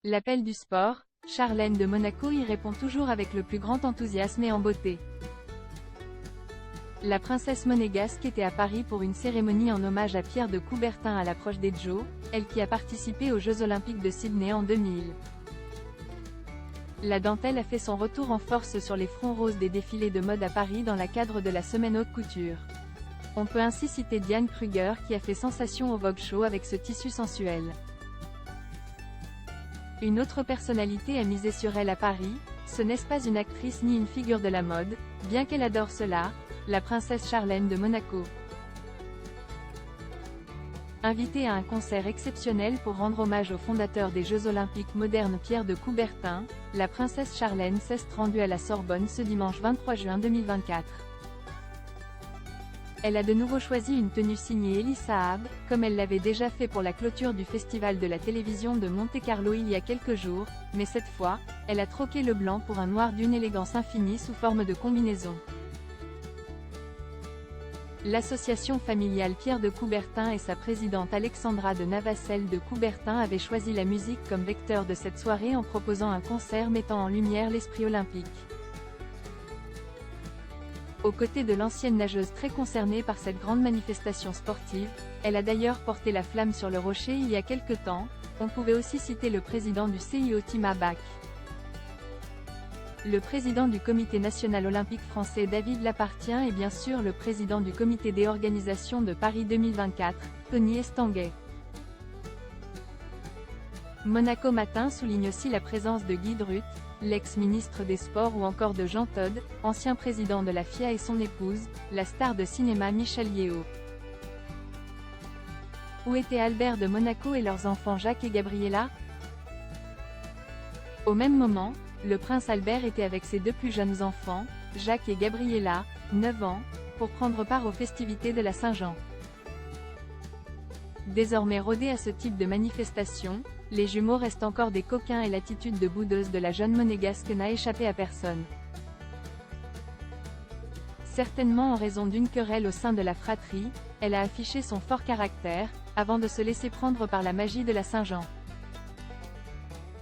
L'appel du sport, Charlène de Monaco y répond toujours avec le plus grand enthousiasme et en beauté. La princesse monégasque était à Paris pour une cérémonie en hommage à Pierre de Coubertin à l'approche des Jeux, elle qui a participé aux Jeux Olympiques de Sydney en 2000. La dentelle a fait son retour en force sur les fronts roses des défilés de mode à Paris dans le cadre de la semaine haute couture. On peut ainsi citer Diane Kruger qui a fait sensation au Vogue Show avec ce tissu sensuel. Une autre personnalité a misé sur elle à Paris, ce n'est pas une actrice ni une figure de la mode, bien qu'elle adore cela, la princesse Charlène de Monaco. Invitée à un concert exceptionnel pour rendre hommage au fondateur des Jeux Olympiques modernes Pierre de Coubertin, la princesse Charlène s'est rendue à la Sorbonne ce dimanche 23 juin 2024. Elle a de nouveau choisi une tenue signée Elie Saab, comme elle l'avait déjà fait pour la clôture du Festival de la télévision de Monte-Carlo il y a quelques jours, mais cette fois, elle a troqué le blanc pour un noir d'une élégance infinie sous forme de combinaison. L'association familiale Pierre de Coubertin et sa présidente Alexandra de Navacelle de Coubertin avaient choisi la musique comme vecteur de cette soirée en proposant un concert mettant en lumière l'esprit olympique. Aux côtés de l'ancienne nageuse très concernée par cette grande manifestation sportive, elle a d'ailleurs porté la flamme sur le rocher il y a quelque temps, on pouvait aussi citer le président du CIO Thomas Bach. Le président du Comité national olympique français David Lapartien et bien sûr le président du comité des organisations de Paris 2024, Tony Estanguet. Monaco Matin souligne aussi la présence de Guy Drut, l'ex-ministre des Sports ou encore de Jean Todt, ancien président de la FIA et son épouse, la star de cinéma Michelle Yeoh. Où étaient Albert de Monaco et leurs enfants Jacques et Gabriella? Au même moment, le prince Albert était avec ses deux plus jeunes enfants, Jacques et Gabriella, 9 ans, pour prendre part aux festivités de la Saint-Jean. Désormais rodés à ce type de manifestation, les jumeaux restent encore des coquins et l'attitude de boudeuse de la jeune monégasque n'a échappé à personne. Certainement en raison d'une querelle au sein de la fratrie, elle a affiché son fort caractère, avant de se laisser prendre par la magie de la Saint-Jean.